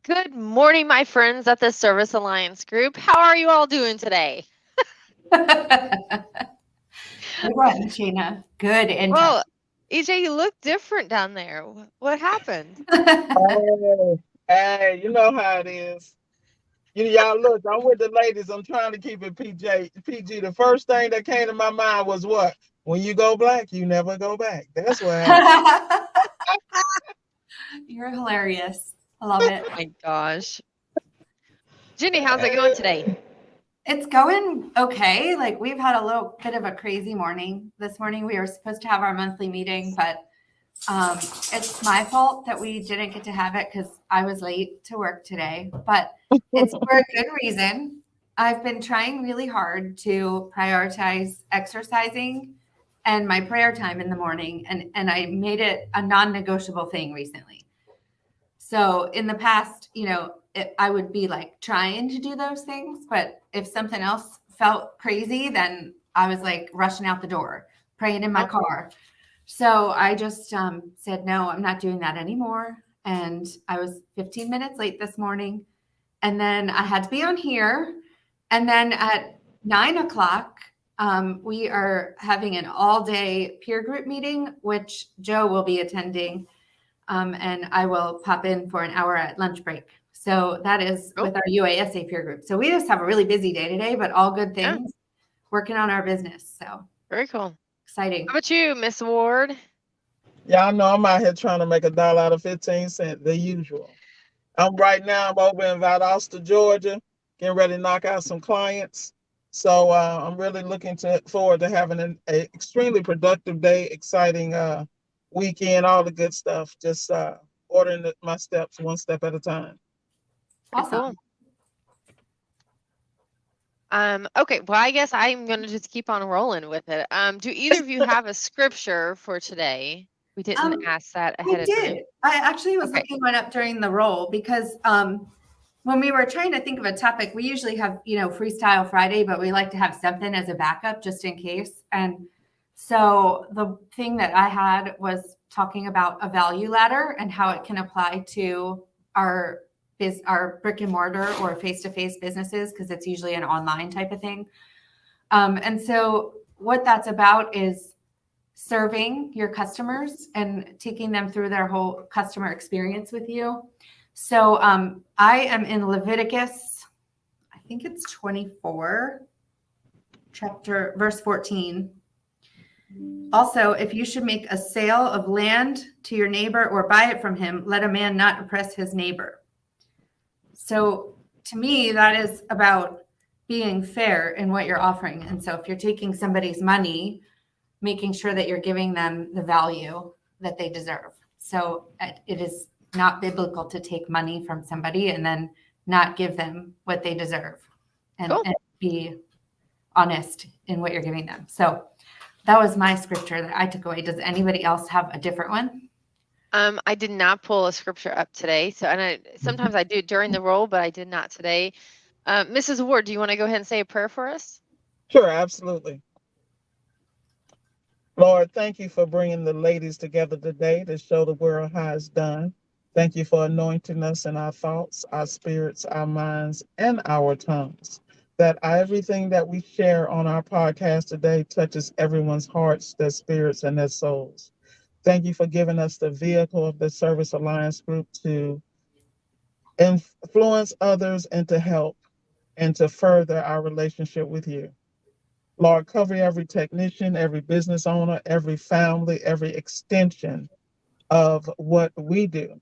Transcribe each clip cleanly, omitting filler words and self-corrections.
Good morning, my friends at the Service Alliance Group. How are you all doing today? Good one, Sheena. Good intro. Well, EJ, you look different down there. What happened? Hey, hey, you know how it is. Y'all look, I'm with the ladies. I'm trying to keep it PG. The first thing that came to my mind was what? When you go black, you never go back. That's what happened. You're hilarious. I love it. My gosh. Jenny, how's it going today? It's going okay. Like we've had a little bit of a crazy morning. This morning we were supposed to have our monthly meeting, but it's my fault that we didn't get to have it because I was late to work today. But it's for a good reason. I've been trying really hard to prioritize exercising and my prayer time in the morning, and I made it a non-negotiable thing recently. So in the past, I would be like trying to do those things, but if something else felt crazy, then I was like rushing out the door, praying in my Oh, car. So I just said, no, I'm not doing that anymore. And I was 15 minutes late this morning. And then I had to be on here. And then at 9 o'clock, we are having an all day peer group meeting, which Joe will be attending. And I will pop in for an hour at lunch break. So that is oh, with our UASA peer group. So we just have a really busy day today, but all good yeah, things, working on our business. So very cool. How exciting. about you, Miss Ward? Y'all know I'm out here trying to make a dollar out of 15 cents, the usual. I'm over in Valdosta, Georgia, getting ready to knock out some clients. So I'm really forward to having a extremely productive day, exciting weekend, all the good stuff. Just ordering my steps one step at a time. Pretty Awesome. cool. Okay, well, I guess I'm gonna just keep on rolling with it. Do either of you have a scripture for today? We didn't Um, ask that I ahead of did. time. I actually was Okay. looking one up during the roll because when we were trying to think of a topic, we usually have, Freestyle Friday, but we like to have something as a backup just in case. And so the thing that I had was talking about a value ladder and how it can apply to our our brick and mortar or face-to-face businesses because it's usually an online type of thing. And so what that's about is serving your customers and taking them through their whole customer experience with you. So I am in Leviticus, I think it's 24, chapter verse 14. Also, if you should make a sale of land to your neighbor or buy it from him, let a man not oppress his neighbor. So to me, that is about being fair in what you're offering. And so if you're taking somebody's money, making sure that you're giving them the value that they deserve. So it is not biblical to take money from somebody and then not give them what they deserve Cool. and be honest in what you're giving them. So that was my scripture that I took away. Does anybody else have a different one? I did not pull a scripture up today. So, sometimes I do during the roll, but I did not today. Mrs. Ward, do you want to go ahead and say a prayer for us? Sure, absolutely. Lord, thank you for bringing the ladies together today to show the world how it's done. Thank you for anointing us in our thoughts, our spirits, our minds, and our tongues. That everything that we share on our podcast today touches everyone's hearts, their spirits, and their souls. Thank you for giving us the vehicle of the Service Alliance Group to influence others and to help and to further our relationship with you. Lord, cover every technician, every business owner, every family, every extension of what we do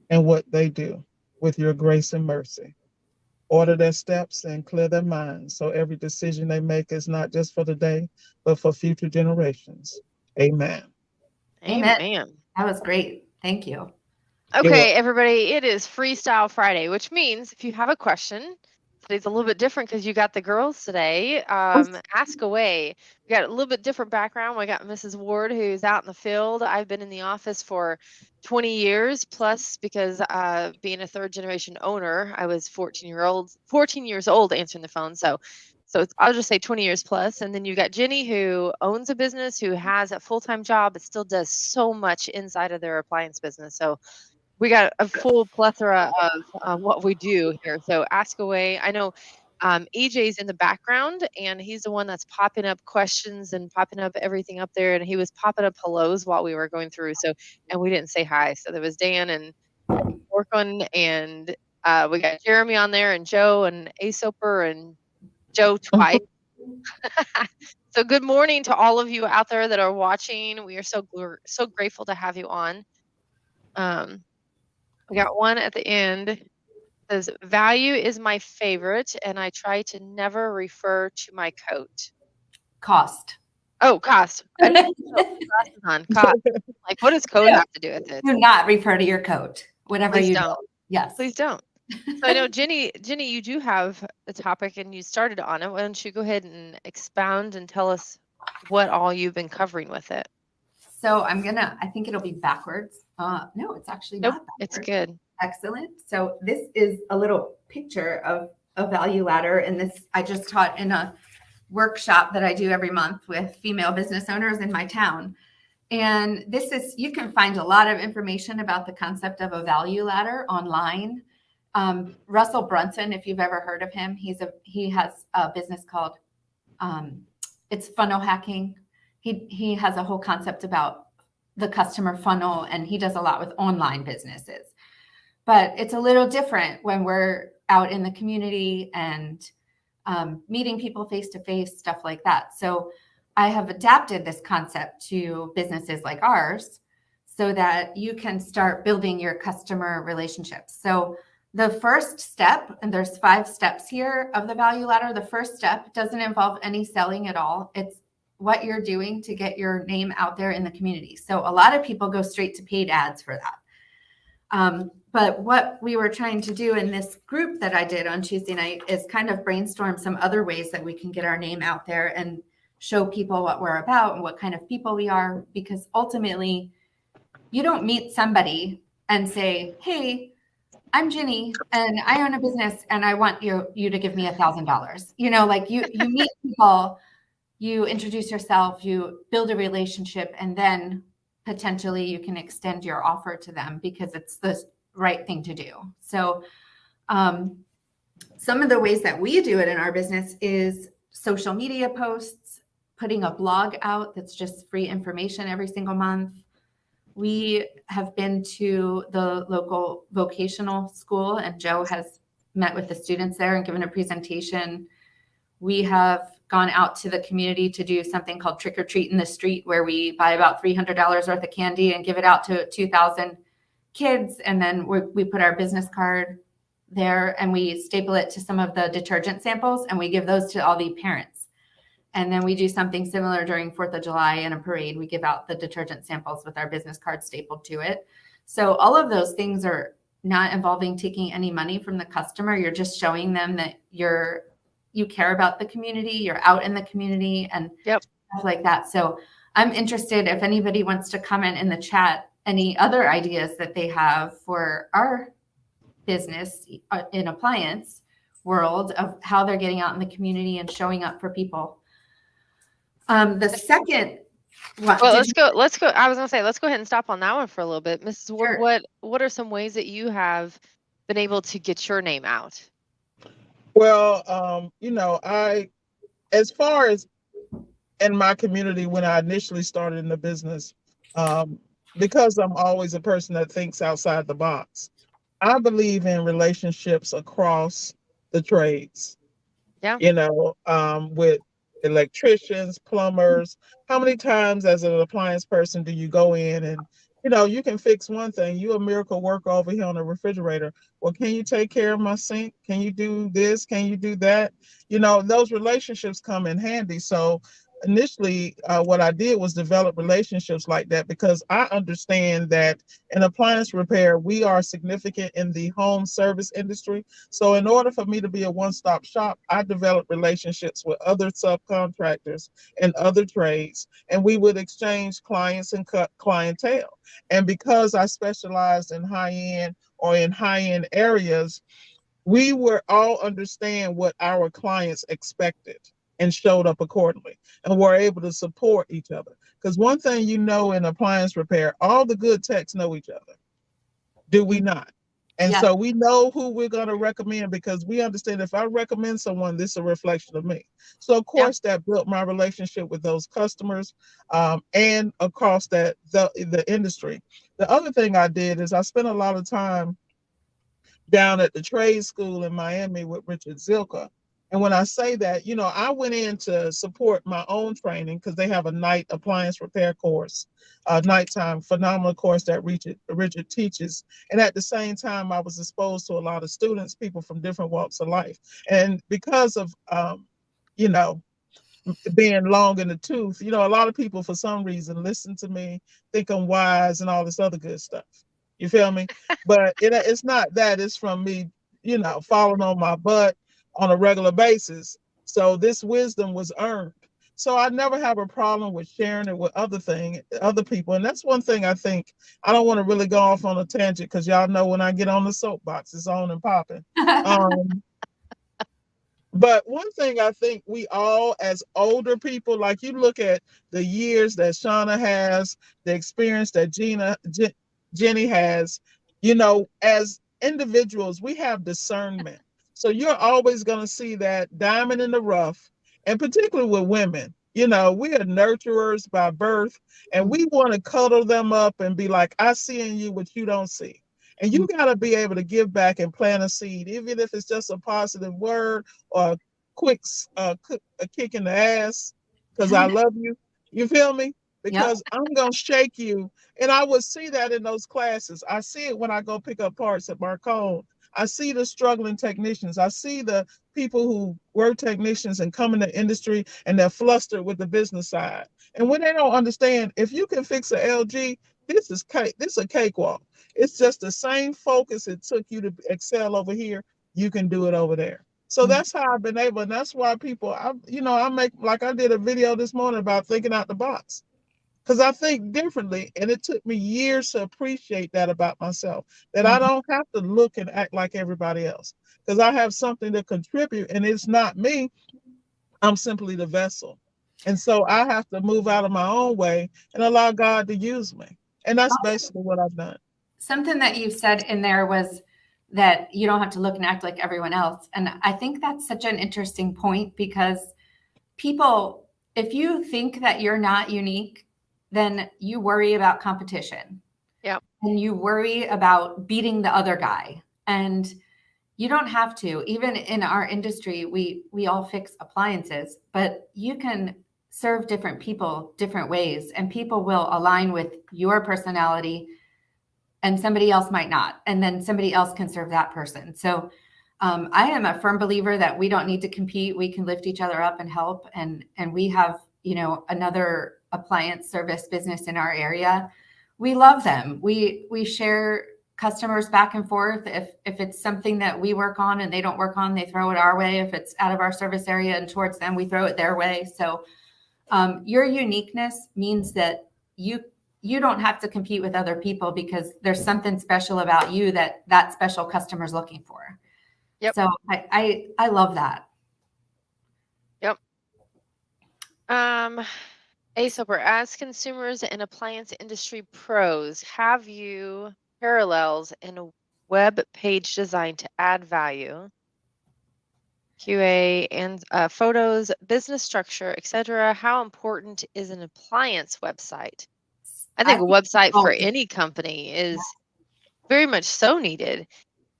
and what they do with your grace and mercy. Order their steps and clear their minds so every decision they make is not just for today, but for future generations. Amen. Amen. Amen. That was great. Thank you. You're welcome. Okay, everybody, it is Freestyle Friday, which means if you have a question, today's a little bit different because you got the girls today. Ask away. We got a little bit different background. We got Mrs. Ward, who's out in the field. I've been in the office for 20 years plus because being a third generation owner, I was 14 years old answering the phone. So I'll just say 20 years plus. And then you got Jenny, who owns a business, who has a full-time job, but still does so much inside of their appliance business. So we got a full plethora of what we do here. So ask away. I know EJ's in the background, and he's the one that's popping up questions and popping up everything up there. And he was popping up hellos while we were going through. So, and we didn't say hi. So there was Dan and Orkun, and we got Jeremy on there, and Joe and Asoper and Joe twice. So good morning to all of you out there that are watching. We are so grateful to have you on. We got one at the end. It says, value is my favorite, and I try to never refer to my coat. Cost. Oh, cost. I didn't know cost is on cost. Like, what does code have to do with it? Do not refer to your coat, whatever Please you don't. do. Yes. Please don't. So I know, Jenny, you do have a topic and you started on it. Why don't you go ahead and expound and tell us what all you've been covering with it? So I think it'll be backwards. No, it's actually Nope, not backwards. it's good. Excellent. So this is a little picture of a value ladder. And this I just taught in a workshop that I do every month with female business owners in my town. And you can find a lot of information about the concept of a value ladder online. Russell Brunson, if you've ever heard of him, he has a business called it's funnel hacking. He has a whole concept about the customer funnel, and he does a lot with online businesses. But it's a little different when we're out in the community and meeting people face to face, stuff like that. So I have adapted this concept to businesses like ours so that you can start building your customer relationships. So the first step, and there's 5 steps here of the value ladder. The first step doesn't involve any selling at all. It's what you're doing to get your name out there in the community. So a lot of people go straight to paid ads for that. But what we were trying to do in this group that I did on Tuesday night is kind of brainstorm some other ways that we can get our name out there and show people what we're about and what kind of people we are. Because ultimately, you don't meet somebody and say, hey, I'm Ginny and I own a business and I want you to give me $1,000. You know, like you meet people, you introduce yourself, you build a relationship, and then potentially you can extend your offer to them because it's the right thing to do. So some of the ways that we do it in our business is social media posts, putting a blog out that's just free information every single month. We have been to the local vocational school, and Joe has met with the students there and given a presentation. We have gone out to the community to do something called Trick or Treat in the Street, where we buy about $300 worth of candy and give it out to 2,000 kids. And then we put our business card there and we staple it to some of the detergent samples, and we give those to all the parents. And then we do something similar during 4th of July in a parade. We give out the detergent samples with our business card stapled to it. So all of those things are not involving taking any money from the customer. You're just showing them that you care about the community, you're out in the community and stuff like that. So I'm interested if anybody wants to comment in the chat, any other ideas that they have for our business in appliance world of how they're getting out in the community and showing up for people. The second one. Well, let's go. I was gonna say, let's go ahead and stop on that one for a little bit. Mrs. Ward, Sure. what are some ways that you have been able to get your name out? Well, as far as in my community, when I initially started in the business, because I'm always a person that thinks outside the box, I believe in relationships across the trades. Yeah. With electricians, plumbers. How many times as an appliance person do you go in and, you can fix one thing. You a miracle worker over here on the refrigerator. Well, can you take care of my sink? Can you do this? Can you do that? Those relationships come in handy. So initially, what I did was develop relationships like that because I understand that in appliance repair, we are significant in the home service industry. So in order for me to be a one-stop shop, I developed relationships with other subcontractors and other trades, and we would exchange clients and clientele. And because I specialized in high-end or in high-end areas, we were all understand what our clients expected and showed up accordingly, and were able to support each other. Because one thing in appliance repair, all the good techs know each other. Do we not? And Yeah. so we know who we're going to recommend because we understand if I recommend someone, this is a reflection of me. So of Yeah. course that built my relationship with those customers, and across the industry. The other thing I did is I spent a lot of time down at the trade school in Miami with Richard Zilka. And when I say that, I went in to support my own training because they have a night appliance repair course, a nighttime phenomenal course that Richard teaches. And at the same time, I was exposed to a lot of students, people from different walks of life. And because of, you know, being long in the tooth, a lot of people for some reason listen to me, think I'm wise and all this other good stuff. You feel me? But it's not that. It's from me, falling on my butt on a regular basis. So this wisdom was earned. So I never have a problem with sharing it with other people. And that's one thing I think I don't want to really go off on a tangent because y'all know when I get on the soapbox, it's on and popping. Um, but one thing I think we all, as older people, like you look at the years that Shauna has, the experience that Jenny has, as individuals, we have discernment. So you're always going to see that diamond in the rough, and particularly with women. We are nurturers by birth, and we want to cuddle them up and be like, I see in you what you don't see. And you got to be able to give back and plant a seed, even if it's just a positive word or a quick a kick in the ass because I love you. You feel me? Yep. Because I'm going to shake you. And I would see that in those classes. I see it when I go pick up parts at Marcone. I see the struggling technicians. I see the people who were technicians and come in the industry and they're flustered with the business side. And when they don't understand, if you can fix an LG, this is a cakewalk. It's just the same focus it took you to excel over here. You can do it over there. So that's how I've been able, and that's why I make, like I did a video this morning about thinking out the box. Because I think differently, and it took me years to appreciate that about myself, that I don't have to look and act like everybody else. Because I have something to contribute, and it's not me. I'm simply the vessel. And so I have to move out of my own way and allow God to use me. And that's basically what I've done. Something that you said in there was that you don't have to look and act like everyone else. And I think that's such an interesting point because people, if you think that you're not unique, then you worry about competition. Yep. And you worry about beating the other guy. And you don't have to. Even in our industry, we all fix appliances, but you can serve different people different ways, and people will align with your personality and somebody else might not. And then somebody else can serve that person. So I am a firm believer that we don't need to compete. We can lift each other up and help. And we have, another appliance service business in our area. We love them. We share customers back and forth. If it's something that we work on and they don't work on, they throw it our way. If it's out of our service area and towards them, we throw it their way. So your uniqueness means that you don't have to compete with other people because there's something special about you that special customer is looking for. Yep. So I love that. Yep. Soper, as consumers and appliance industry pros, have you parallels in a web page design to add value, QA and photos, business structure, etc.? How important is an appliance website? I think a website for any company is very much so needed.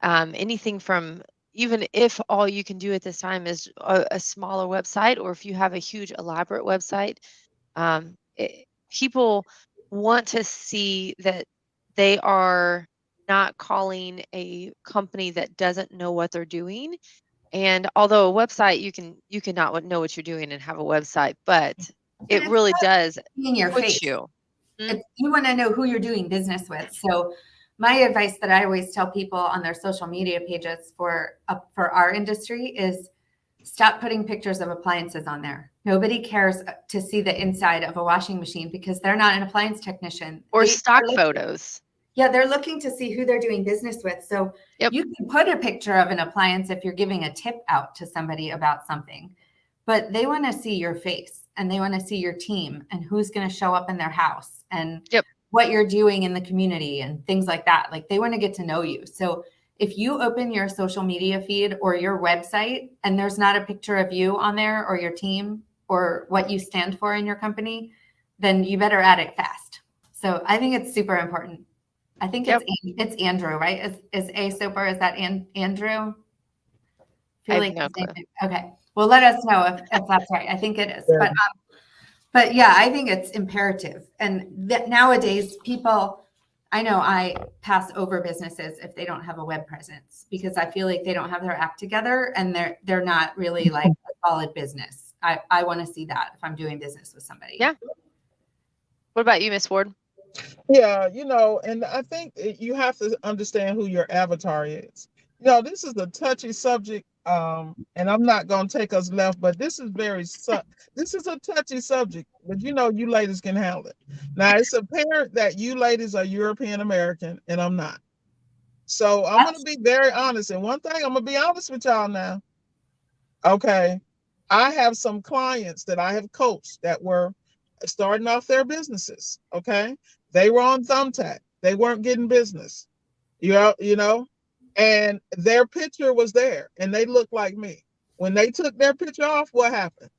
Anything from, even if all you can do at this time is a smaller website, or if you have a huge elaborate website, people want to see that they are not calling a company that doesn't know what they're doing. And although a website, you cannot know what you're doing and have a website, but it really does in your put face. you. You want to know who you're doing business with. So my advice that I always tell people on their social media pages for our industry is stop putting pictures of appliances on there. Nobody cares to see the inside of a washing machine because they're not an appliance technician. Or stock photos. Yeah, they're looking to see who they're doing business with. So you can put a picture of an appliance if you're giving a tip out to somebody about something, but they want to see your face and they want to see your team and who's going to show up in their house and what you're doing in the community and things like that. Like they want to get to know you. So if you open your social media feed or your website and there's not a picture of you on there or your team or what you stand for in your company, then you better add it fast. So I think it's super important. I think it's Andrew, right? Is A Soper? Is that Andrew? I feel I have no clue. Okay. Well, let us know if that's right. I think it is. Yeah. But yeah, I think it's imperative. And that nowadays people, I know I pass over businesses if they don't have a web presence because I feel like they don't have their act together and they're not really like a solid business. I want to see that if I'm doing business with somebody. Yeah. What about you, Miss Ward? Yeah, and I think you have to understand who your avatar is. This is a touchy subject, and I'm not going to take us left, but this is this is a touchy subject, but you ladies can handle it. Now, it's apparent that you ladies are European American, and I'm not. So I'm going to be very honest. And one thing, I'm going to be honest with y'all now. Okay. I have some clients that I have coached that were starting off their businesses. Okay. They were on Thumbtack. They weren't getting business. And their picture was there and they looked like me. When they took their picture off, what happened?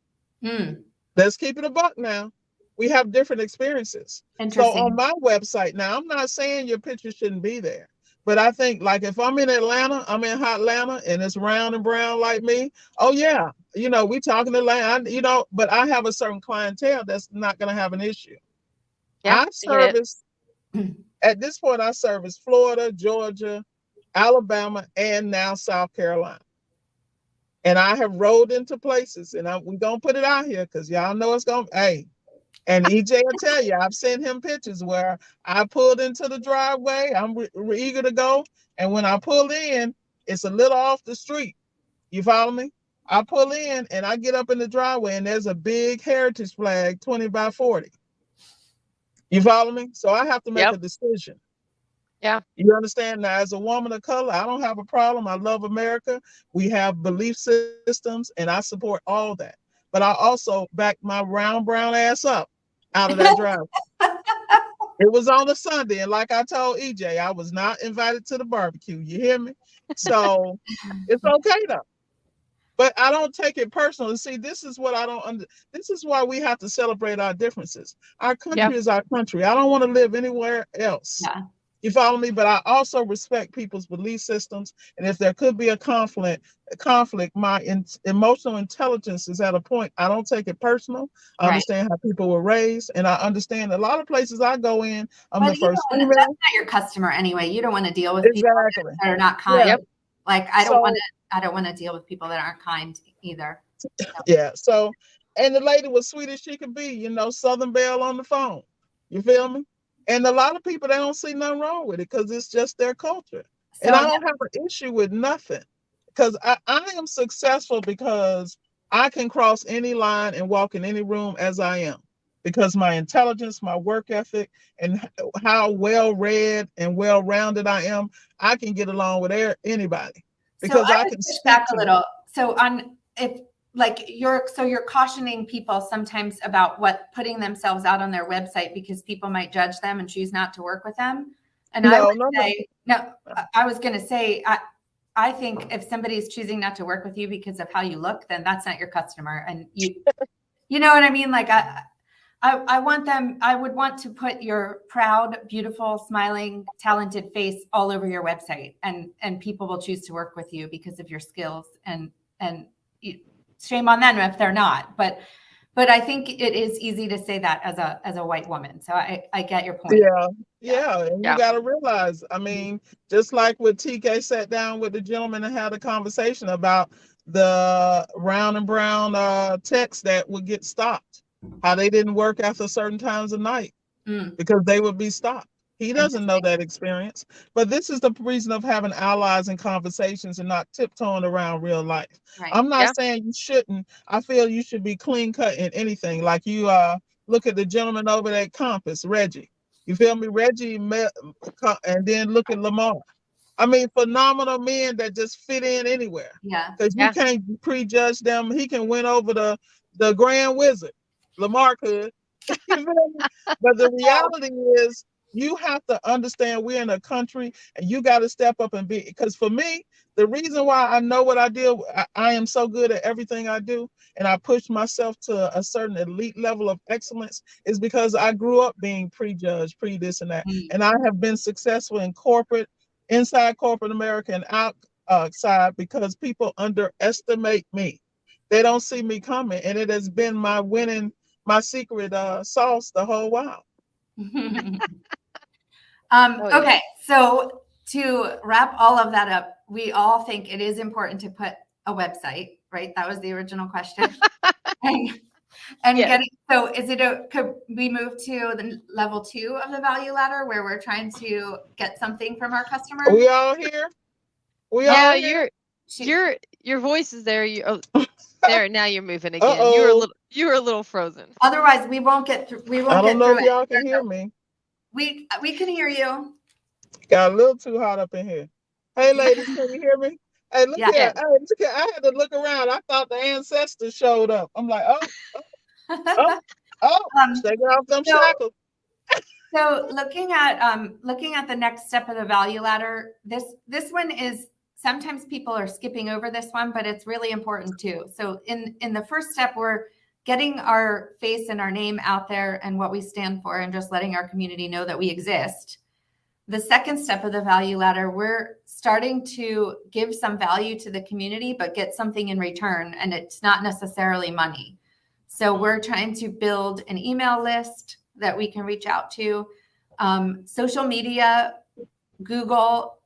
Let's keep it a buck now. We have different experiences. So on my website, now I'm not saying your picture shouldn't be there, but I think like if I'm in Atlanta, I'm in hot Atlanta and it's round and brown like me. Oh yeah. We talking Atlanta, but I have a certain clientele that's not going to have an issue. Yeah, At this point, I service Florida, Georgia, Alabama, and now South Carolina. And I have rolled into places, and we're going to put it out here because y'all know it's going to, hey, and EJ will tell you, I've sent him pictures where I pulled into the driveway. I'm eager to go. And when I pull in, it's a little off the street. You follow me? I pull in and I get up in the driveway and there's a big heritage flag, 20 by 40. You follow me? So I have to make a decision. Yeah. You understand? Now, as a woman of color, I don't have a problem. I love America. We have belief systems and I support all that. But I also back my round brown ass up out of that driveway. It was on a Sunday. And like I told EJ, I was not invited to the barbecue. You hear me? So it's okay though. But I don't take it personally. See, this is what I don't this is why we have to celebrate our differences. Our country is our country. I don't want to live anywhere else. Yeah. You follow me? But I also respect people's belief systems. And if there could be a conflict, my emotional intelligence is at a point. I don't take it personal. I understand how people were raised. And I understand a lot of places I go in, I'm the first female. That's not your customer anyway. You don't want to deal with people that are not kind. Yeah. Like I don't want to deal with people that aren't kind either. Yeah. So, and the lady was sweet as she could be, Southern Belle on the phone. You feel me? And a lot of people, they don't see nothing wrong with it because it's just their culture. So, and I don't have an issue with nothing because I am successful because I can cross any line and walk in any room as I am because my intelligence, my work ethic, and how well-read and well-rounded I am, I can get along with anybody because I can speak back a little. So you're cautioning people sometimes about putting themselves out on their website because people might judge them and choose not to work with them. And I was going to say, I think if somebody's choosing not to work with you because of how you look, then that's not your customer. And you know what I mean? Like I would want to put your proud, beautiful, smiling, talented face all over your website and people will choose to work with you because of your skills and shame on them if they're not. But I think it is easy to say that as a white woman. So I get your point. Yeah. And you got to realize, I mean, just like when TK sat down with the gentleman and had a conversation about the round and brown text that would get stopped, how they didn't work after certain times of night because they would be stopped. He doesn't know that experience, but this is the reason of having allies and conversations and not tiptoeing around real life. Right. I'm not saying you shouldn't. I feel you should be clean cut in anything. Like you look at the gentleman over at Compass, Reggie. You feel me? Reggie met, and then look at Lamar. I mean, phenomenal men that just fit in anywhere. Yeah. Because you can't prejudge them. He can win over the Grand Wizard. Lamar could. But the reality is, You have to understand we're in a country and you got to step up and be, because for me, the reason why I know what I do, I am so good at everything I do, and I push myself to a certain elite level of excellence is because I grew up being prejudged, pre this and that. Mm. And I have been successful in corporate, inside corporate America and outside because people underestimate me. They don't see me coming. And it has been my secret sauce the whole while. Oh, yeah. Okay, so to wrap all of that up, we all think it is important to put a website, right? That was the original question. and Yes. getting, so is it could we move to the level 2 of the value ladder where we're trying to get something from our customer? We all here? We Yeah, all here? your voice is there. There, now you're moving again. Uh-oh. You were a little frozen. Otherwise, we won't get through. We won't I don't get know through if it. y'all can hear me. We can hear you. Got a little too hot up in here. Hey, ladies, can you hear me? Hey, look Yeah. here. Hey, look here. I had to look around. I thought the ancestors showed up. I'm like, shaking off them shackles. So looking at the next step of the value ladder, this one is, sometimes people are skipping over this one, but it's really important too. So in the first step, we're getting our face and our name out there and what we stand for, and just letting our community know that we exist. The second step of the value ladder, we're starting to give some value to the community, but get something in return, and it's not necessarily money. So we're trying to build an email list that we can reach out to. Social media, Google,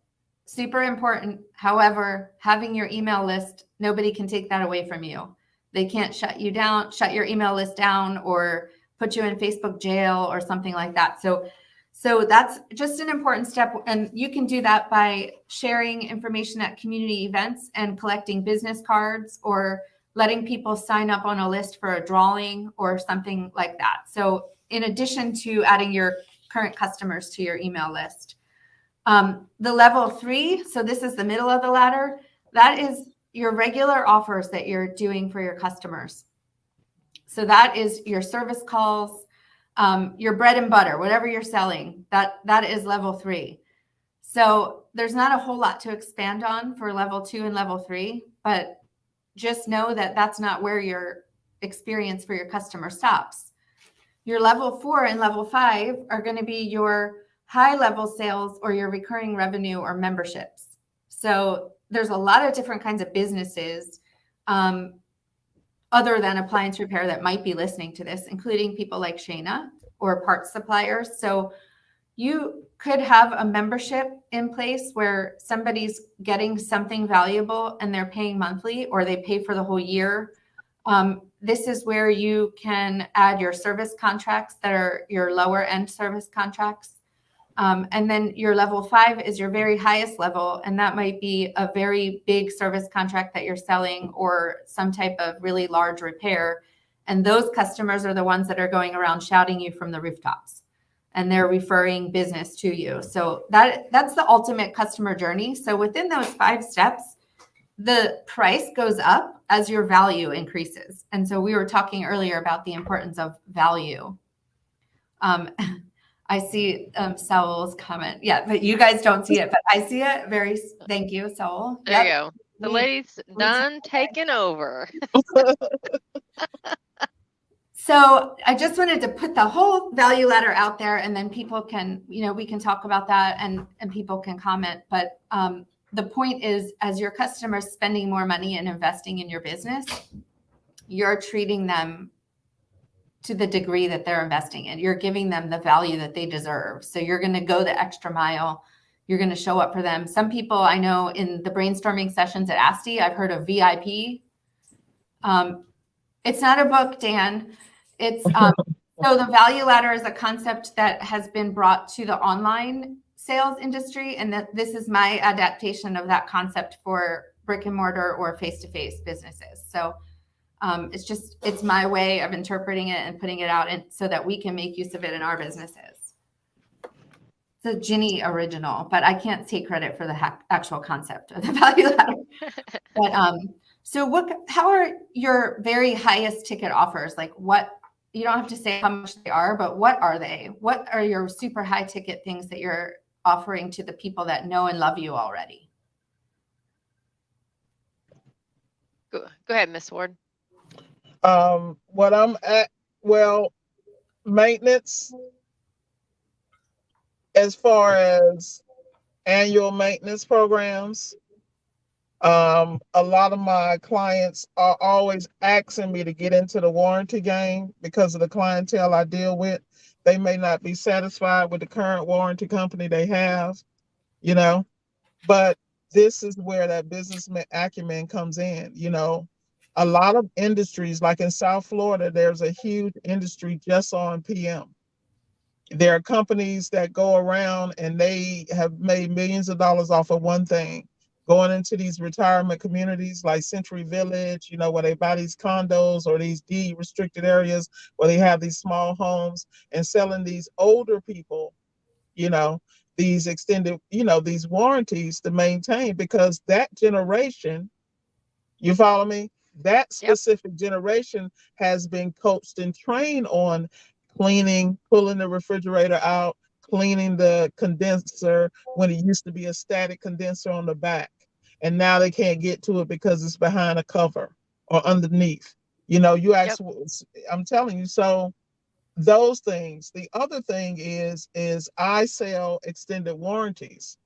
super important. However, having your email list, nobody can take that away from you. They can't shut you down, shut your email list down, or put you in Facebook jail or something like that. So that's just an important step. And you can do that by sharing information at community events and collecting business cards, or letting people sign up on a list for a drawing or something like that. So in addition to adding your current customers to your email list. The level 3, so this is the middle of the ladder, that is your regular offers that you're doing for your customers. So that is your service calls, your bread and butter, whatever you're selling, that is level 3. So there's not a whole lot to expand on for level 2 and level 3, but just know that that's not where your experience for your customer stops. Your level 4 and level 5 are going to be your high level sales or your recurring revenue or memberships. So there's a lot of different kinds of businesses other than appliance repair that might be listening to this, including people like Shayna or parts suppliers. So you could have a membership in place where somebody's getting something valuable and they're paying monthly, or they pay for the whole year. This is where you can add your service contracts that are your lower end service contracts. And then your level 5 is your very highest level. And that might be a very big service contract that you're selling, or some type of really large repair. And those customers are the ones that are going around shouting you from the rooftops, and they're referring business to you. So that's the ultimate customer journey. So within those 5 steps, the price goes up as your value increases. And so we were talking earlier about the importance of value. I see Saul's comment. Yeah, but you guys don't see it, but I see it. Thank you, Saul. There you go. The lady's done taking over. So I just wanted to put the whole value ladder out there, and then people can, we can talk about that, and people can comment. But the point is, as your customers spending more money and investing in your business, you're treating them to the degree that they're investing in. You're giving them the value that they deserve. So you're going to go the extra mile. You're going to show up for them. Some people I know in the brainstorming sessions at ASTI, I've heard of VIP. It's not a book, Dan. It's so the value ladder is a concept that has been brought to the online sales industry, and that this is my adaptation of that concept for brick and mortar or face-to-face businesses. So it's my way of interpreting it and putting it out, and so that we can make use of it in our businesses. It's a Ginny original, but I can't take credit for the actual concept of the value ladder. But so how are your very highest ticket offers? Like what, you don't have to say how much they are, but what are they? What are your super high ticket things that you're offering to the people that know and love you already? Go ahead, Miss Ward. What I'm at, well, maintenance, as far as annual maintenance programs. A lot of my clients are always asking me to get into the warranty game because of the clientele I deal with. They may not be satisfied with the current warranty company they have, you know, but this is where that business acumen comes in. A lot of industries, like in South Florida, there's a huge industry just on PM. There are companies that go around and they have made millions of dollars off of one thing, going into these retirement communities like Century Village, where they buy these condos or these deed restricted areas where they have these small homes and selling these older people, you know, these extended, these warranties to maintain, because that generation, you follow me? That Yep. specific generation has been coached and trained on cleaning, pulling the refrigerator out, cleaning the condenser when it used to be a static condenser on the back. And now they can't get to it because it's behind a cover or underneath. You Yep. actually, I'm telling you. So those things. The other thing is I sell extended warranties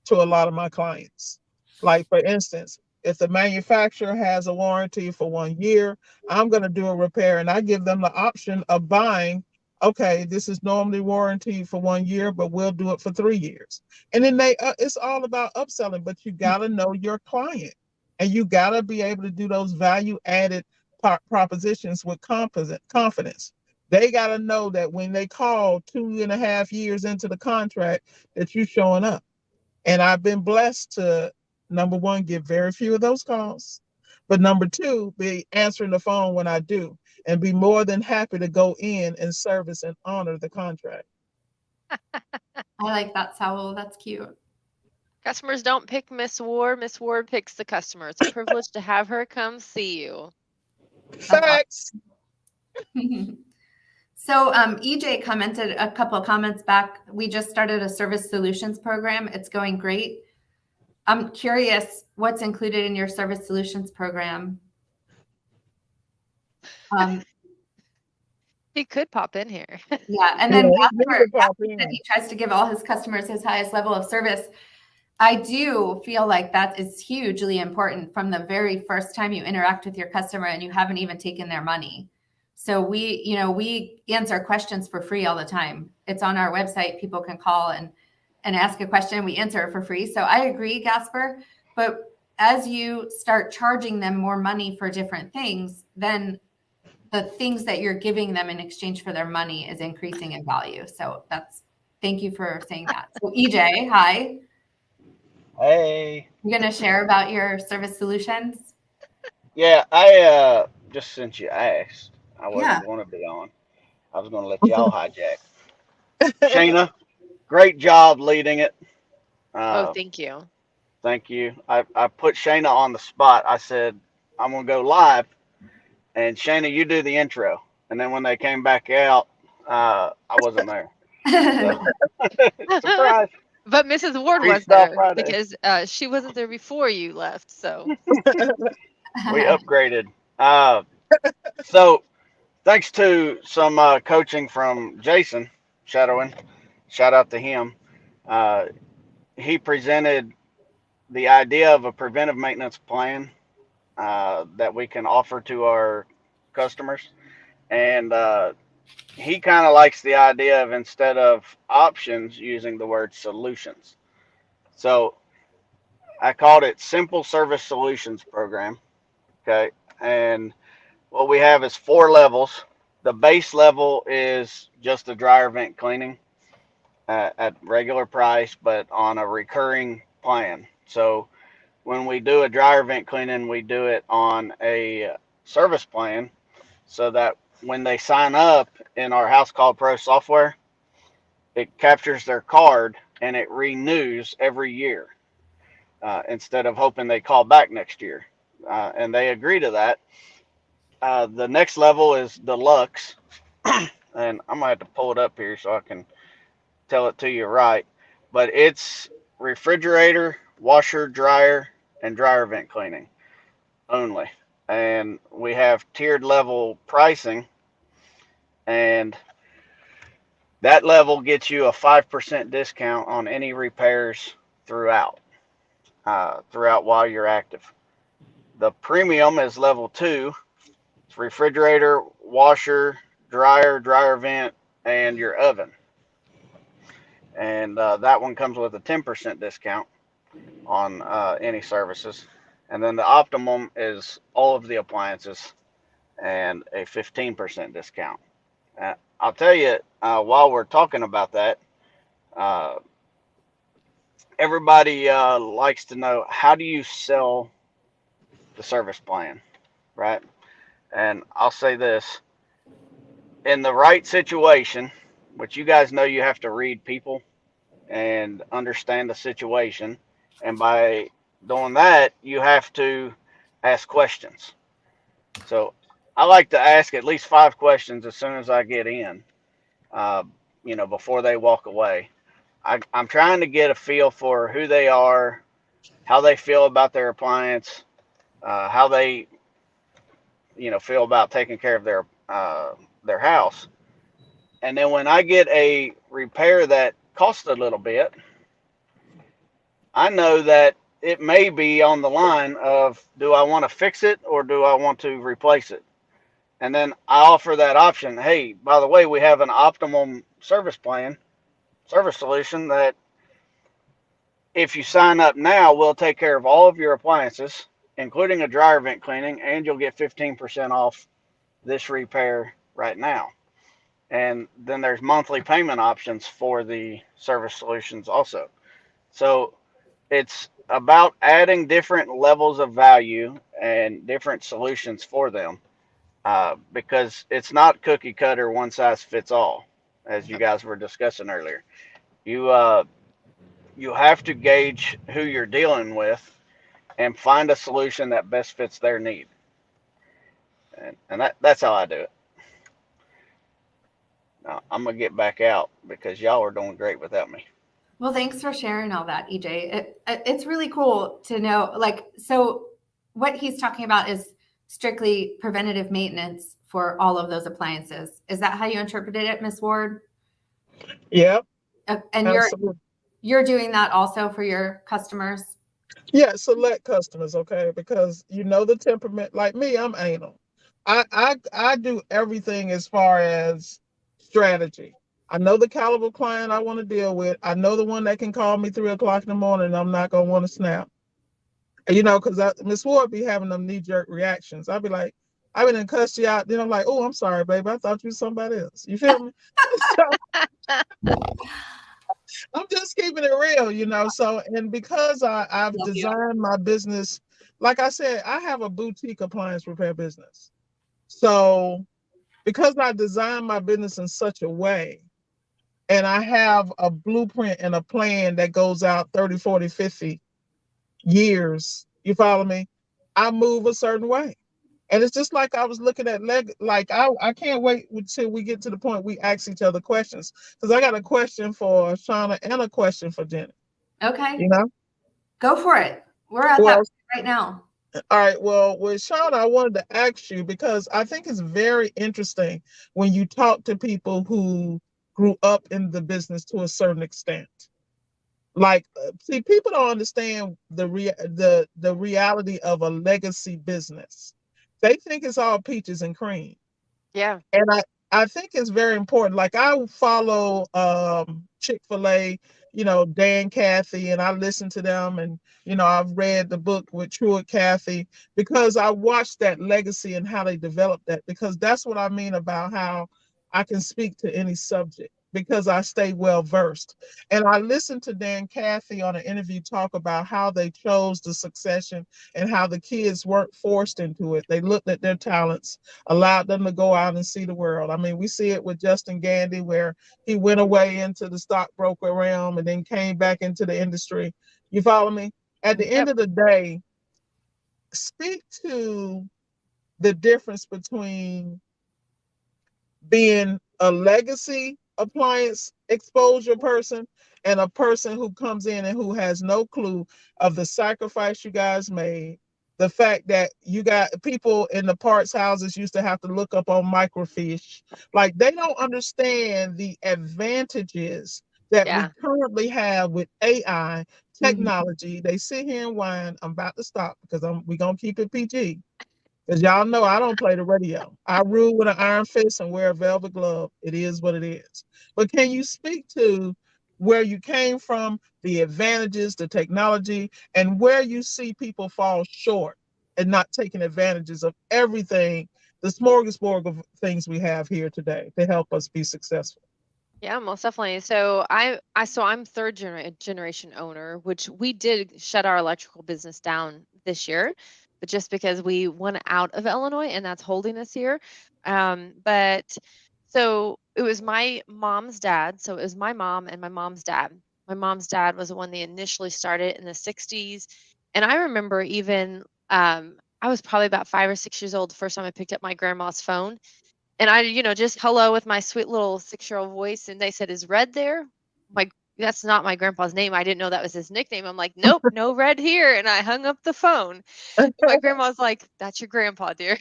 to a lot of my clients. Like, for instance, if the manufacturer has a warranty for 1 year, I'm going to do a repair and I give them the option of buying, okay, this is normally warranty for 1 year, but we'll do it for 3 years. And then it's all about upselling, but you got to know your client and you got to be able to do those value added propositions with confidence. They got to know that when they call 2.5 years into the contract, that you're showing up. And I've been blessed to, number one, get very few of those calls, but number two, be answering the phone when I do, and be more than happy to go in and service and honor the contract. I like that, Saul. That's cute. Customers don't pick Miss Ward. Miss Ward picks the customer. It's a privilege to have her come see you. Facts. So EJ commented a couple of comments back. We just started a service solutions program. It's going great. I'm curious what's included in your service solutions program. He could pop in here. Yeah, and then Jasper said he tries to give all his customers his highest level of service. I do feel like that is hugely important from the very first time you interact with your customer and you haven't even taken their money. So we answer questions for free all the time. It's on our website. People can call and ask a question. We answer it for free. So I agree, Gasper. But as you start charging them more money for different things, then the things that you're giving them in exchange for their money is increasing in value. So thank you for saying that. So EJ, hi. Hey. You going to share about your service solutions? Yeah, I just since you asked, I wasn't going to be on. I was going to let y'all hijack. Shayna, great job leading it. Thank you. Thank you. I put Shayna on the spot. I said, I'm going to go live, and Shayna, you do the intro. And then when they came back out, I wasn't there. So, surprise. But Mrs. Ward was there because she wasn't there before you left. So we upgraded. So thanks to some coaching from Jason Shadowin, shout out to him. He presented the idea of a preventive maintenance plan that we can offer to our customers. And he kind of likes the idea of, instead of options, using the word solutions. So I called it Simple Service Solutions Program. Okay. And what we have is 4 levels. The base level is just a dryer vent cleaning at regular price, but on a recurring plan. So when we do a dryer vent cleaning, we do it on a service plan, so that when they sign up in our House Call Pro software, it captures their card and it renews every year instead of hoping they call back next year. And they agree to that. The next level is deluxe, and I'm gonna have to pull it up here so I can tell it to you right. But it's refrigerator, washer, dryer, and dryer vent cleaning only. And we have tiered level pricing, and that level gets you a 5% discount on any repairs throughout, throughout while you're active. The premium is level two. It's refrigerator, washer, dryer, dryer vent, and your oven. And that one comes with a 10% discount on any services. And then the optimum is all of the appliances and a 15% discount. I'll tell you, while we're talking about that, uh, everybody likes to know, how do you sell the service plan, right? And I'll say this, in the right situation, which you guys know you have to read people and understand the situation. And by doing that, you have to ask questions. So I like to ask at least 5 questions as soon as I get in, uh, before they walk away. I'm trying to get a feel for who they are, how they feel about their appliance, how they, feel about taking care of their house. And then when I get a repair that costs a little bit, I know that it may be on the line of, do I want to fix it or do I want to replace it? And then I offer that option. Hey, by the way, we have an optimum service plan, service solution that if you sign up now, we'll take care of all of your appliances, including a dryer vent cleaning, and you'll get 15% off this repair right now. And then there's monthly payment options for the service solutions also. So it's about adding different levels of value and different solutions for them, because it's not cookie cutter, one size fits all, as you guys were discussing earlier. You you have to gauge who you're dealing with and find a solution that best fits their need, and that's how I do it. Now, I'm gonna get back out because y'all are doing great without me. Well, thanks for sharing all that, EJ. It's really cool to know. Like, so what he's talking about is strictly preventative maintenance for all of those appliances. Is that how you interpreted it, Miss Ward? Yep, And absolutely. you're doing that also for your customers? Yeah, select customers, okay? Because you know the temperament. Like me, I'm anal. I do everything as far as strategy. I know the caliber client I want to deal with. I know the one that can call me 3 o'clock in the morning and I'm not gonna want to snap. Because Miss Ward be having them knee-jerk reactions. I'll be like, I been cussed you out. Then I'm like, oh, I'm sorry, baby. I thought you was somebody else. You feel me? So I'm just keeping it real. So, and because I've Love you. designed my business, like I said, I have a boutique appliance repair business. So, because I designed my business in such a way, and I have a blueprint and a plan that goes out 30, 40, 50 years, you follow me? I move a certain way. And it's just like I was looking at like I can't wait until we get to the point we ask each other questions, because I got a question for Shauna and a question for Jenny. Okay, You know? go for it. We're at that Well, point right now. all right. Well, with Shauna, I wanted to ask you because I think it's very interesting when you talk to people who grew up in the business to a certain extent. Like, see, people don't understand the reality of a legacy business. They think it's all peaches and cream. Yeah. And I think it's very important. Like, I follow Chick-fil-A, Dan Cathy, and I listen to them. And, I've read the book with Truett Cathy because I watched that legacy and how they developed that. Because that's what I mean about how I can speak to any subject because I stay well versed. And I listened to Dan Cathy on an interview talk about how they chose the succession and how the kids weren't forced into it. They looked at their talents, allowed them to go out and see the world. I mean, we see it with Justin Gandy, where he went away into the stockbroker realm and then came back into the industry. You follow me? At the end Yep. of the day, speak to the difference between being a legacy appliance exposure person and a person who comes in and who has no clue of the sacrifice you guys made. The fact that you got people in the parts houses used to have to look up on microfiche. Like they don't understand the advantages that we Yeah. currently have with AI Mhm. technology. They sit here and whine. I'm about to stop because we're gonna keep it PG. Because y'all know I don't play the radio. I rule with an iron fist and wear a velvet glove. It is what it is. But can you speak to where you came from, the advantages, the technology, and where you see people fall short and not taking advantages of everything, the smorgasbord of things we have here today to help us be successful? Yeah, most definitely. So I'm generation owner, which we did shut our electrical business down this year, but just because we went out of Illinois and that's holding us here. But so it was my mom's dad. So it was my mom and my mom's dad. My mom's dad was the one that initially started in the 60s. And I remember even I was probably about 5 or 6 years old the first time I picked up my grandma's phone and I, just hello with my sweet little 6-year-old voice, and they said, "Is Red there?" My That's not my grandpa's name. I didn't know that was his nickname. I'm like, "Nope, no Red here," and I hung up the phone. And my grandma's like, "That's your grandpa, dear."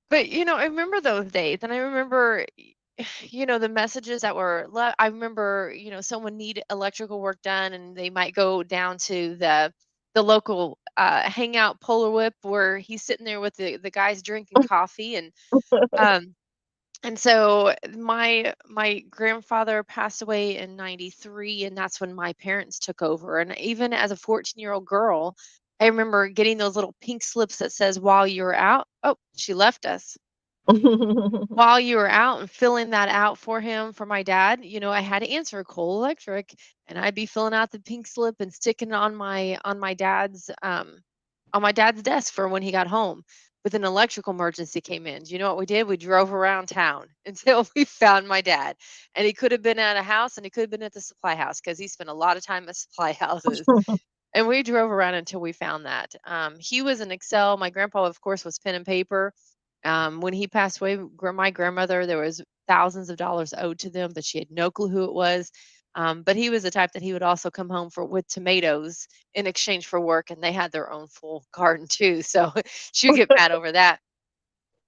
But, I remember those days, and I remember, the messages that were I remember, someone need electrical work done, and they might go down to the local hangout Polar Whip where he's sitting there with the guys drinking coffee um and so my grandfather passed away in 93 and that's when my parents took over and even as a 14-year-old girl I remember getting those little pink slips that says while you were out, oh, she left us, while you were out and filling that out for him for my dad. I had to answer Coal Electric and I'd be filling out the pink slip and sticking it on my dad's desk for when he got home. With an electrical emergency came in. Do you know what we did? We drove around town until we found my dad. And he could have been at a house and he could have been at the supply house because he spent a lot of time at supply houses. And we drove around until we found that. He was an Excel. My grandpa, of course, was pen and paper. When he passed away, my grandmother, there was thousands of dollars owed to them, but she had no clue who it was. But he was the type that he would also come home with tomatoes in exchange for work, and they had their own full garden too. So she would get mad over that.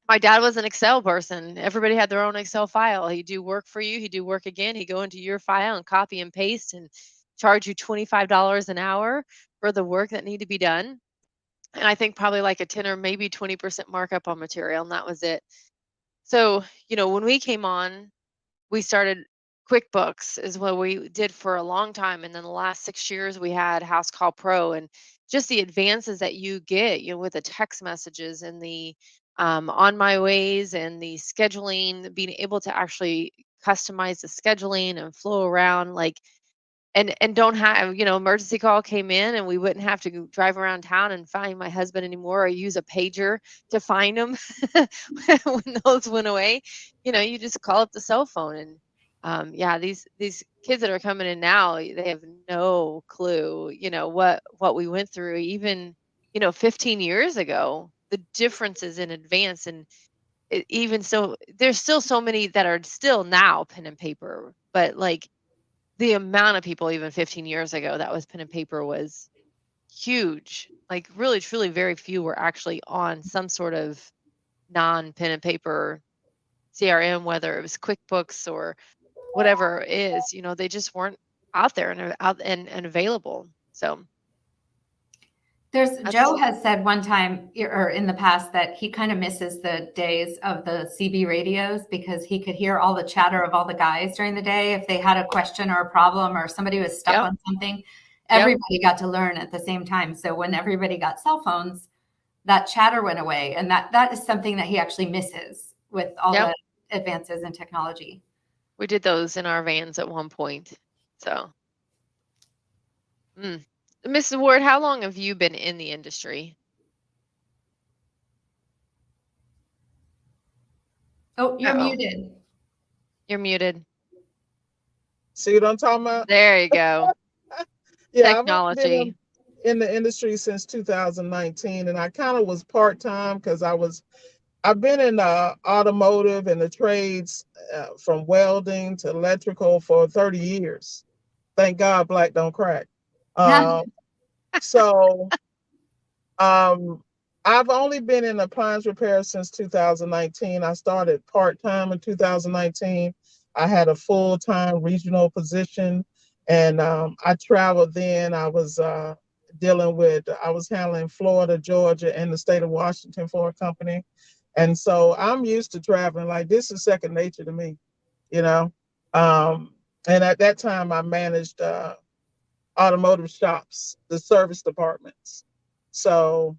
My dad was an Excel person. Everybody had their own Excel file. He'd do work for you. He'd do work again. He'd go into your file and copy and paste and charge you $25 an hour for the work that needed to be done. And I think probably like a 10 or maybe 20% markup on material, and that was it. So, when we came on, we started QuickBooks is what we did for a long time. And then the last 6 years we had House Call Pro and just the advances that you get, with the text messages and the on my ways and the scheduling, being able to actually customize the scheduling and flow around like and don't have, emergency call came in and we wouldn't have to drive around town and find my husband anymore or use a pager to find him when those went away. You just call up the cell phone and yeah, these kids that are coming in now, they have no clue, what we went through even, 15 years ago, the differences in advance and even so there's still so many that are still now pen and paper, but like the amount of people even 15 years ago that was pen and paper was huge. Like really, truly very few were actually on some sort of non-pen and paper CRM, whether it was QuickBooks or whatever it is, they just weren't out there and available. So There's that's Joe has said one time or in the past that he kind of misses the days of the CB radios because he could hear all the chatter of all the guys during the day. If they had a question or a problem or somebody was stuck yep, on something, yep, everybody got to learn at the same time. So when everybody got cell phones, that chatter went away. And that is something that he actually misses with all yep. the advances in technology. We did those in our vans at one point. So mm. Mrs. Ward, how long have you been in the industry? Oh, you're Uh-oh, muted. you're muted. See what I'm talking about? There you go. Yeah, I've only been Technology. in the industry since 2019, and I kind of was part time because I was I've been in automotive and the trades, from welding to electrical for 30 years. Thank God black don't crack. Um, so um, I've only been in appliance repair since 2019. I started part-time in 2019. I had a full-time regional position, and I traveled then. I was handling Florida, Georgia, and the state of Washington for a company. And so I'm used to traveling. Like, this is second nature to me, you know. Um, and at that time, I managed automotive shops, the service departments. So,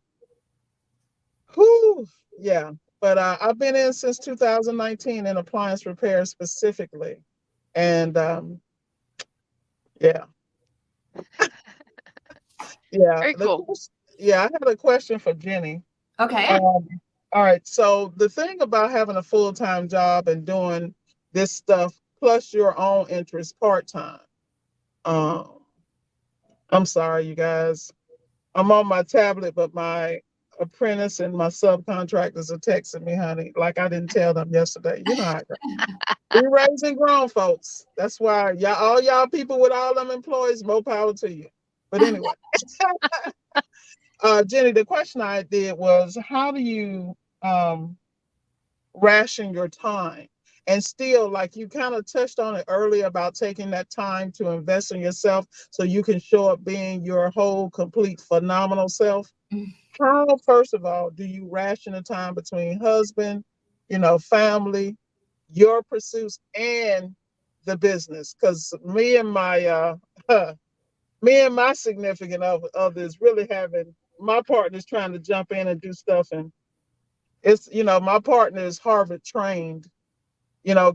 whew, yeah. But I've been in since 2019 in appliance repair specifically. And yeah, yeah. Very cool. Yeah, I had a question for Jenny. Okay. Um, all right. So the thing about having a full-time job and doing this stuff plus your own interest part-time. Um, I'm sorry, you guys. I'm on my tablet, but my apprentice and my subcontractors are texting me, honey. Like I didn't tell them yesterday. You know how it goes. We raising grown folks. That's why all y'all people with all them employees, more power to you. But anyway, Jenny, the question I did was, how do you ration your time? And still, like you kind of touched on it earlier about taking that time to invest in yourself so you can show up being your whole, complete, phenomenal self. How, first of all, do you ration the time between husband, family, your pursuits, and the business? Because me and my significant others really having, my partner's trying to jump in and do stuff, and it's, my partner is Harvard trained,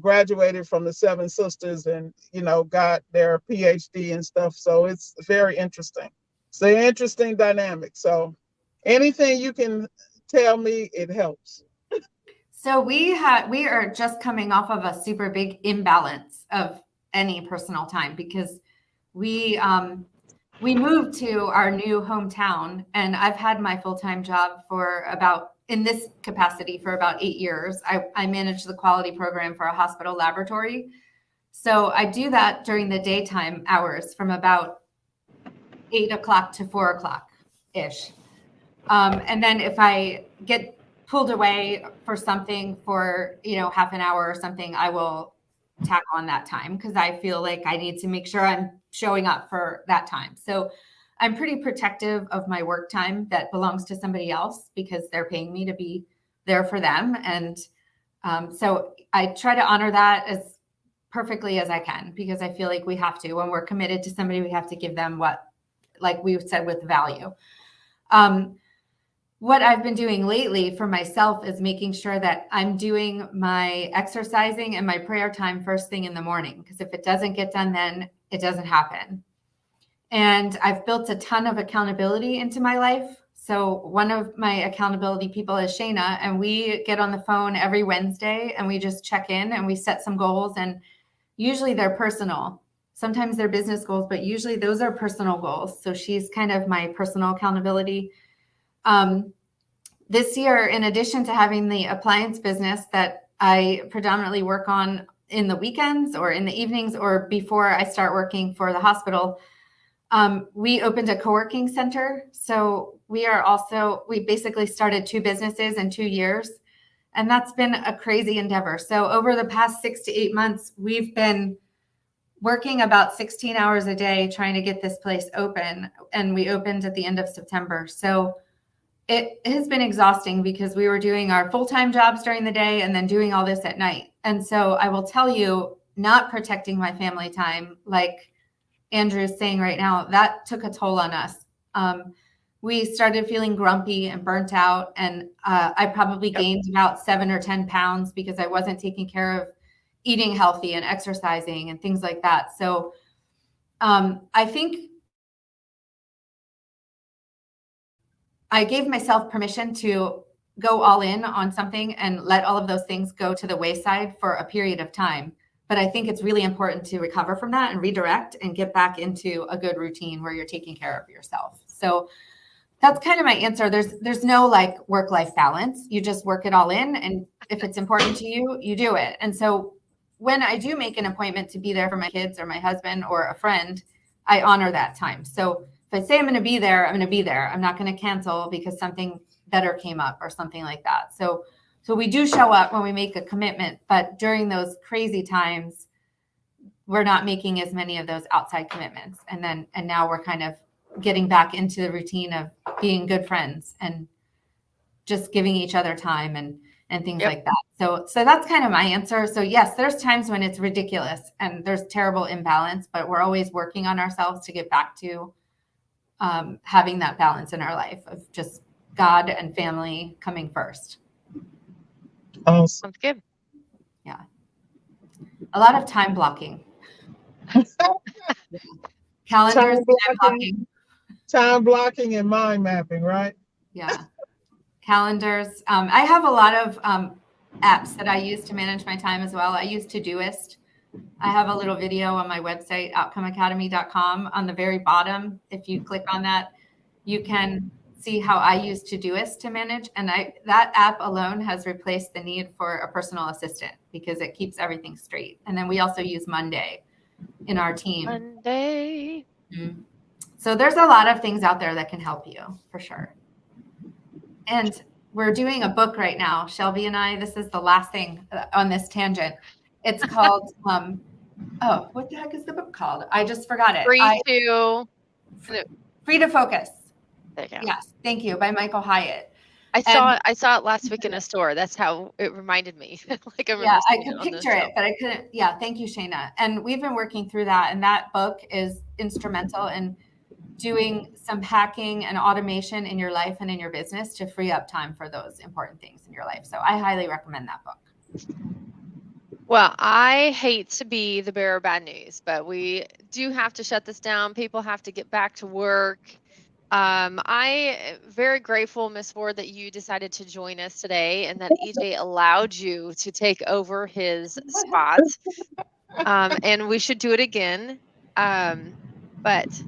graduated from the Seven Sisters, and got their PhD and stuff. So it's very interesting. It's an interesting dynamic. So anything you can tell me, it helps. So we are just coming off of a super big imbalance of any personal time because we moved to our new hometown, and I've had my full-time job in this capacity for about 8 years. I manage the quality program for a hospital laboratory. So I do that during the daytime hours from about 8 o'clock to 4 o'clock ish. And then if I get pulled away for something for, half an hour or something, I will tack on that time because I feel like I need to make sure I'm showing up for that time. So I'm pretty protective of my work time that belongs to somebody else because they're paying me to be there for them. And so I try to honor that as perfectly as I can because I feel like we have to. When we're committed to somebody, we have to give them what, like we said, with value. What I've been doing lately for myself is making sure that I'm doing my exercising and my prayer time first thing in the morning. Because if it doesn't get done, then it doesn't happen. And I've built a ton of accountability into my life. So one of my accountability people is Shayna, and we get on the phone every Wednesday and we just check in and we set some goals. And usually they're personal. Sometimes they're business goals, but usually those are personal goals. So she's kind of my personal accountability. This year, in addition to having the appliance business that I predominantly work on in the weekends or in the evenings or before I start working for the hospital, we opened a co-working center. So we basically started 2 businesses in 2 years, and that's been a crazy endeavor. So over the past 6 to 8 months, we've been working about 16 hours a day trying to get this place open, and we opened at the end of September. So it has been exhausting because we were doing our full-time jobs during the day and then doing all this at night. And so I will tell you, not protecting my family time, like Andrew's saying right now, that took a toll on us. We started feeling grumpy and burnt out, and I probably gained about 7 or 10 pounds because I wasn't taking care of eating healthy and exercising and things like that. So I think I gave myself permission to go all in on something and let all of those things go to the wayside for a period of time. But I think it's really important to recover from that and redirect and get back into a good routine where you're taking care of yourself. So that's kind of my answer. There's no like work-life balance. You just work it all in. And if it's important to you, you do it. And so when I do make an appointment to be there for my kids or my husband or a friend, I honor that time. So if I say I'm going to be there, I'm going to be there. I'm not going to cancel because something better came up or something like that. So we do show up when we make a commitment, but during those crazy times, we're not making as many of those outside commitments. And now we're kind of getting back into the routine of being good friends and just giving each other time and things like that. So that's kind of my answer. So yes, there's times when it's ridiculous and there's terrible imbalance, but we're always working on ourselves to get back to having that balance in our life of just God and family coming first. Awesome. Sounds good. Yeah. A lot of time blocking. Calendars, time blocking and mind mapping, right? Yeah. Calendars. I have a lot of apps that I use to manage my time as well. I use Todoist. I have a little video on my website, outcomeacademy.com. On the very bottom, if you click on that, you can see how I use Todoist to manage. And that app alone has replaced the need for a personal assistant because it keeps everything straight. And then we also use Monday in our team. Monday. Mm-hmm. So there's a lot of things out there that can help you for sure. And we're doing a book right now, Shelby and I. This is the last thing on this tangent. It's called, what the heck is the book called? I just forgot it. Free to Focus. There you go. Yes, thank you, by Michael Hyatt. I saw it last week in a store. That's how it reminded me. Like I could picture it, but I couldn't. Yeah, thank you, Shayna. And we've been working through that, and that book is instrumental in doing some hacking and automation in your life and in your business to free up time for those important things in your life. So I highly recommend that book. Well, I hate to be the bearer of bad news, but we do have to shut this down. People have to get back to work. I am very grateful, Miss Ward, that you decided to join us today and that EJ allowed you to take over his spot. And we should do it again. But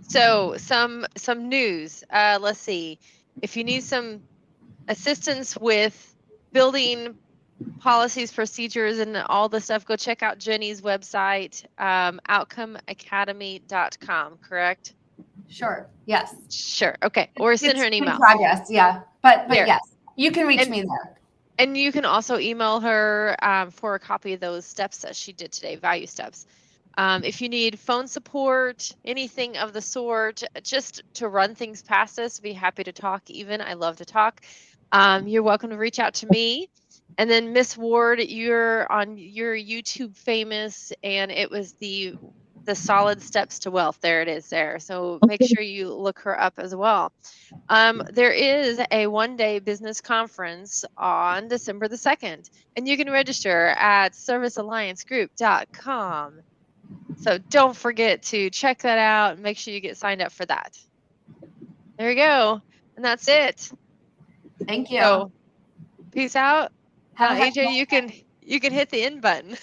so some news. Let's see. If you need some assistance with building policies, procedures, and all the stuff, go check out Jenny's website, outcomeacademy.com, correct? Sure. Yes. Sure. Okay. Or send her an email. In progress. Yeah. But yes, you can reach me there. And you can also email her for a copy of those steps that she did today, value steps. If you need phone support, anything of the sort, just to run things past us, be happy to talk even. I love to talk. You're welcome to reach out to me. And then Miss Ward, you're on your YouTube famous, and it was the solid steps to wealth. There it is there. So make sure you look her up as well. There is a one-day business conference on December the 2nd, and you can register at servicealliancegroup.com. So don't forget to check that out and make sure you get signed up for that. There you go. And that's it. Thank you. So peace out. AJ, you can hit the end button.